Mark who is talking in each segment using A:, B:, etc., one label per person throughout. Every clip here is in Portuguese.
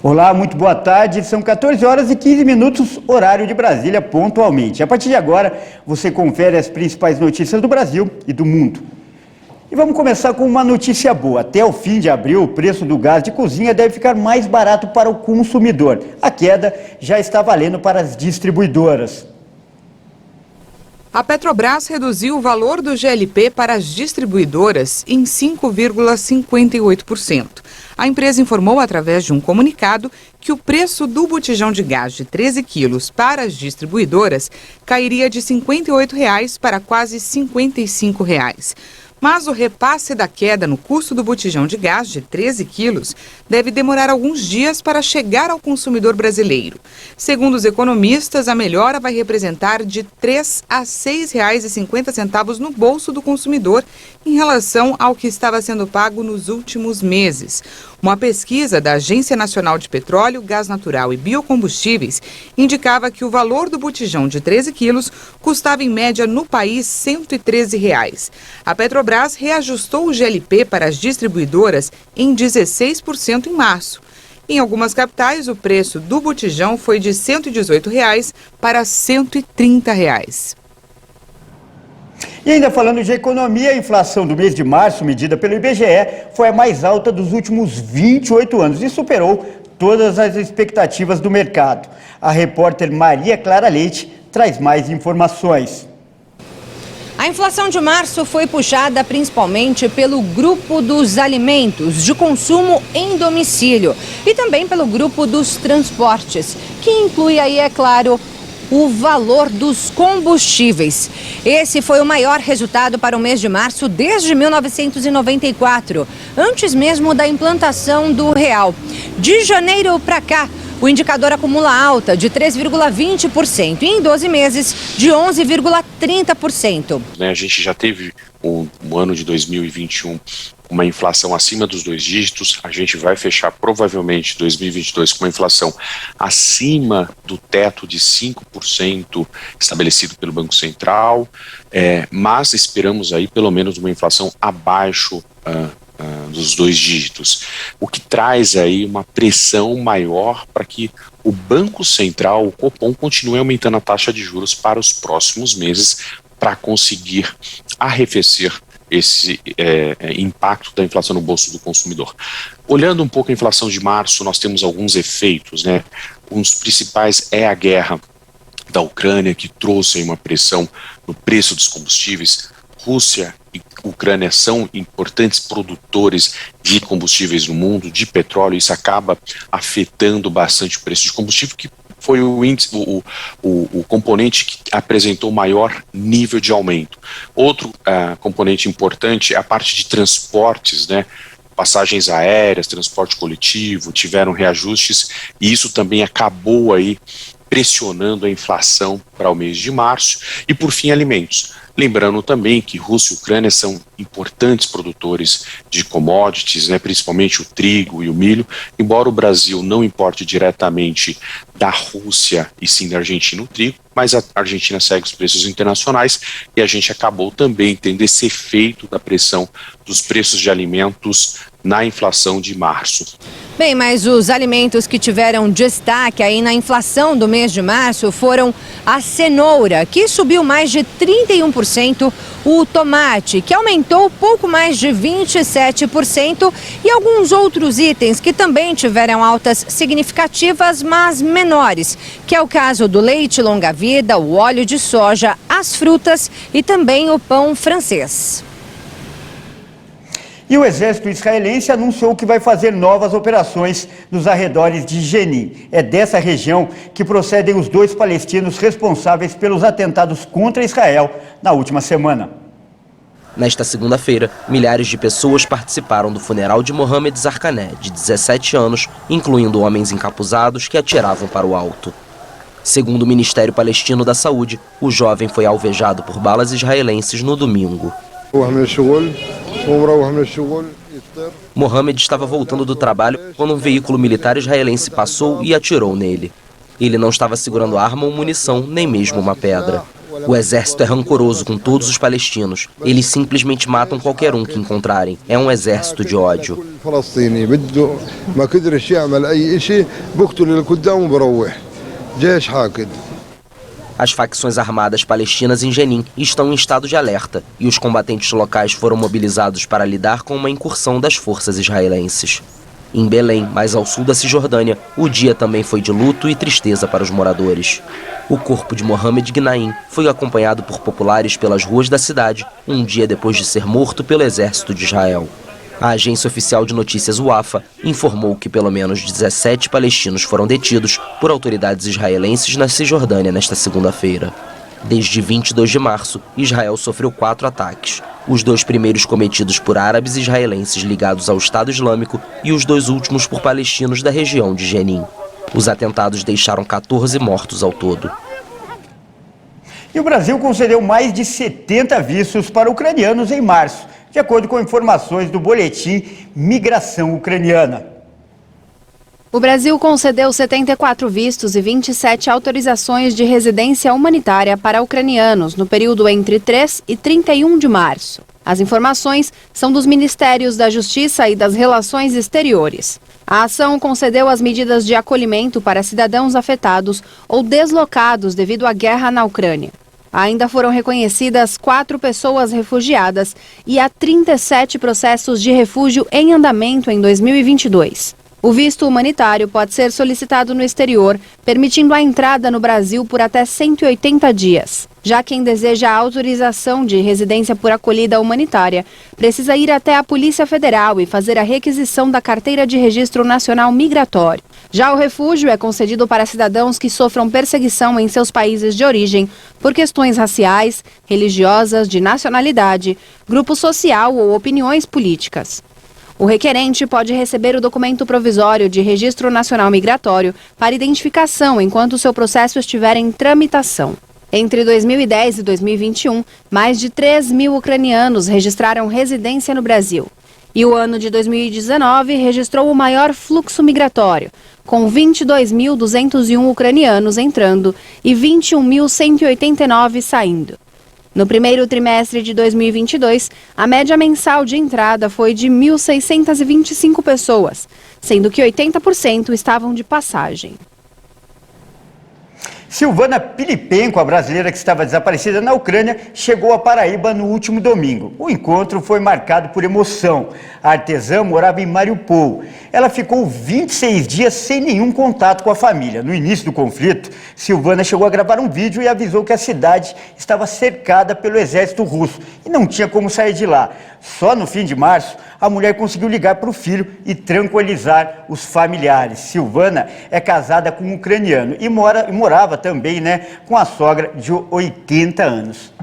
A: Olá, muito boa tarde. São 14 horas e 15 minutos, horário de Brasília, pontualmente. A partir de agora, você confere as principais notícias do Brasil e do mundo. E vamos começar com uma notícia boa. Até o fim de abril, o preço do gás de cozinha deve ficar mais barato para o consumidor. A queda já está valendo para as distribuidoras.
B: A Petrobras reduziu o valor do GLP para as distribuidoras em 5,58%. A empresa informou através de um comunicado que o preço do botijão de gás de 13 quilos para as distribuidoras cairia de R$ 58 para quase R$ 55. Mas o repasse da queda no custo do botijão de gás de 13 quilos deve demorar alguns dias para chegar ao consumidor brasileiro. Segundo os economistas, a melhora vai representar de R$ 3 a R$ 6,50 no bolso do consumidor em relação ao que estava sendo pago nos últimos meses. Uma pesquisa da Agência Nacional de Petróleo, Gás Natural e Biocombustíveis indicava que o valor do botijão de 13 quilos custava em média no país R$ 113. A Petrobras reajustou o GLP para as distribuidoras em 16% em março. Em algumas capitais, o preço do botijão foi de R$ 118 para R$ 130.
A: E ainda falando de economia, a inflação do mês de março, medida pelo IBGE, foi a mais alta dos últimos 28 anos e superou todas as expectativas do mercado. A repórter Maria Clara Leite traz mais informações.
C: A inflação de março foi puxada principalmente pelo grupo dos alimentos de consumo em domicílio e também pelo grupo dos transportes, que inclui aí, é claro, o valor dos combustíveis. Esse foi o maior resultado para o mês de março desde 1994, antes mesmo da implantação do real. De janeiro para cá, o indicador acumula alta de 3,20% e em 12 meses de 11,30%.
D: A gente já teve o ano de 2021 uma inflação acima dos 2 dígitos, a gente vai fechar provavelmente 2022 com uma inflação acima do teto de 5% estabelecido pelo Banco Central, mas esperamos aí pelo menos uma inflação abaixo dos 2 dígitos, o que traz aí uma pressão maior para que o Banco Central, o Copom, continue aumentando a taxa de juros para os próximos meses para conseguir arrefecer esse impacto da inflação no bolso do consumidor. Olhando um pouco a inflação de março, nós temos alguns efeitos, né? Um dos principais é a guerra da Ucrânia, que trouxe aí uma pressão no preço dos combustíveis. Rússia e Ucrânia são importantes produtores de combustíveis no mundo, de petróleo, isso acaba afetando bastante o preço de combustível, que foi o componente que apresentou maior nível de aumento. Outro componente importante é a parte de transportes, né? Passagens aéreas, transporte coletivo, tiveram reajustes e isso também acabou aí pressionando a inflação para o mês de março. E por fim, alimentos. Lembrando também que Rússia e Ucrânia são importantes produtores de commodities, né, principalmente o trigo e o milho, embora o Brasil não importe diretamente da Rússia e sim da Argentina o trigo, mas a Argentina segue os preços internacionais e a gente acabou também tendo esse efeito da pressão dos preços de alimentos na inflação de março.
C: Bem, mas os alimentos que tiveram destaque aí na inflação do mês de março foram a cenoura, que subiu mais de 31%, o tomate, que aumentou pouco mais de 27%, e alguns outros itens que também tiveram altas significativas, mas menores, que é o caso do leite longa-vida, o óleo de soja, as frutas e também o pão francês.
A: E o exército israelense anunciou que vai fazer novas operações nos arredores de Jenin. É dessa região que procedem os 2 palestinos responsáveis pelos atentados contra Israel na última semana.
E: Nesta segunda-feira, milhares de pessoas participaram do funeral de Mohamed Zarkané, de 17 anos, incluindo homens encapuzados que atiravam para o alto. Segundo o Ministério Palestino da Saúde, o jovem foi alvejado por balas israelenses no domingo. Mohamed estava voltando do trabalho quando um veículo militar israelense passou e atirou nele. Ele não estava segurando arma ou munição, nem mesmo uma pedra. O exército é rancoroso com todos os palestinos. Eles simplesmente matam qualquer um que encontrarem. É um exército de ódio. As facções armadas palestinas em Jenin estão em estado de alerta e os combatentes locais foram mobilizados para lidar com uma incursão das forças israelenses. Em Belém, mais ao sul da Cisjordânia, o dia também foi de luto e tristeza para os moradores. O corpo de Mohamed Gnaim foi acompanhado por populares pelas ruas da cidade, um dia depois de ser morto pelo exército de Israel. A agência oficial de notícias Wafa informou que pelo menos 17 palestinos foram detidos por autoridades israelenses na Cisjordânia nesta segunda-feira. Desde 22 de março, Israel sofreu 4 ataques. Os 2 primeiros cometidos por árabes israelenses ligados ao Estado Islâmico e os 2 últimos por palestinos da região de Jenin. Os atentados deixaram 14 mortos ao todo.
A: E o Brasil concedeu mais de 70 vistos para ucranianos em março, de acordo com informações do boletim Migração Ucraniana.
F: O Brasil concedeu 74 vistos e 27 autorizações de residência humanitária para ucranianos no período entre 3 e 31 de março. As informações são dos Ministérios da Justiça e das Relações Exteriores. A ação concedeu as medidas de acolhimento para cidadãos afetados ou deslocados devido à guerra na Ucrânia. Ainda foram reconhecidas 4 pessoas refugiadas e há 37 processos de refúgio em andamento em 2022. O visto humanitário pode ser solicitado no exterior, permitindo a entrada no Brasil por até 180 dias. Já quem deseja a autorização de residência por acolhida humanitária precisa ir até a Polícia Federal e fazer a requisição da Carteira de Registro Nacional Migratório. Já o refúgio é concedido para cidadãos que sofram perseguição em seus países de origem por questões raciais, religiosas, de nacionalidade, grupo social ou opiniões políticas. O requerente pode receber o documento provisório de Registro Nacional Migratório para identificação enquanto seu processo estiver em tramitação. Entre 2010 e 2021, mais de 3.000 ucranianos registraram residência no Brasil. E o ano de 2019 registrou o maior fluxo migratório, com 22.201 ucranianos entrando e 21.189 saindo. No primeiro trimestre de 2022, a média mensal de entrada foi de 1.625 pessoas, sendo que 80% estavam de passagem.
A: Silvana Pilipenko, a brasileira que estava desaparecida na Ucrânia, chegou à Paraíba no último domingo. O encontro foi marcado por emoção. A artesã morava em Mariupol. Ela ficou 26 dias sem nenhum contato com a família. No início do conflito, Silvana chegou a gravar um vídeo e avisou que a cidade estava cercada pelo exército russo e não tinha como sair de lá. Só no fim de março, a mulher conseguiu ligar para o filho e tranquilizar os familiares. Silvana é casada com um ucraniano e morava também, com a sogra de 80 anos.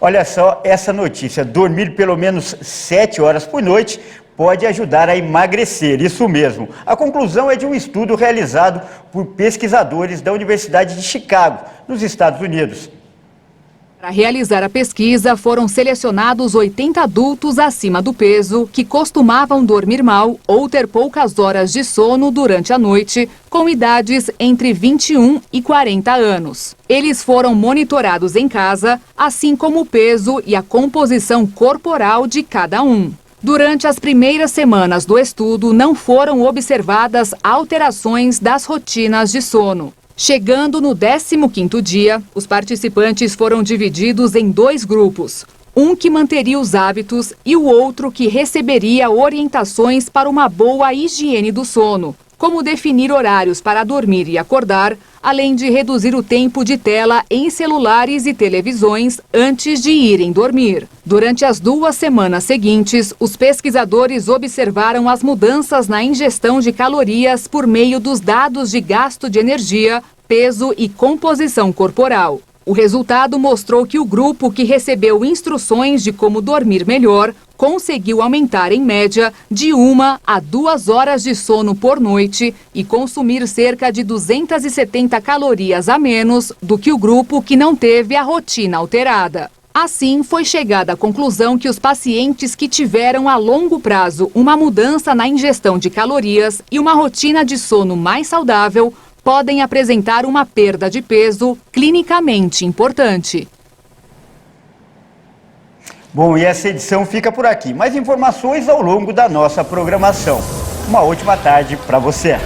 A: Olha só essa notícia: dormir pelo menos 7 horas por noite pode ajudar a emagrecer. Isso mesmo. A conclusão é de um estudo realizado por pesquisadores da Universidade de Chicago, nos Estados Unidos.
G: Para realizar a pesquisa, foram selecionados 80 adultos acima do peso que costumavam dormir mal ou ter poucas horas de sono durante a noite, com idades entre 21 e 40 anos. Eles foram monitorados em casa, assim como o peso e a composição corporal de cada um. Durante as primeiras semanas do estudo, não foram observadas alterações das rotinas de sono. Chegando no 15º dia, os participantes foram divididos em 2 grupos. Um que manteria os hábitos e o outro que receberia orientações para uma boa higiene do sono, como definir horários para dormir e acordar, além de reduzir o tempo de tela em celulares e televisões antes de irem dormir. Durante as 2 semanas seguintes, os pesquisadores observaram as mudanças na ingestão de calorias por meio dos dados de gasto de energia, peso e composição corporal. O resultado mostrou que o grupo que recebeu instruções de como dormir melhor conseguiu aumentar em média de 1 a 2 horas de sono por noite e consumir cerca de 270 calorias a menos do que o grupo que não teve a rotina alterada. Assim, foi chegada à conclusão que os pacientes que tiveram a longo prazo uma mudança na ingestão de calorias e uma rotina de sono mais saudável podem apresentar uma perda de peso clinicamente importante.
A: Bom, e essa edição fica por aqui. Mais informações ao longo da nossa programação. Uma ótima tarde para você.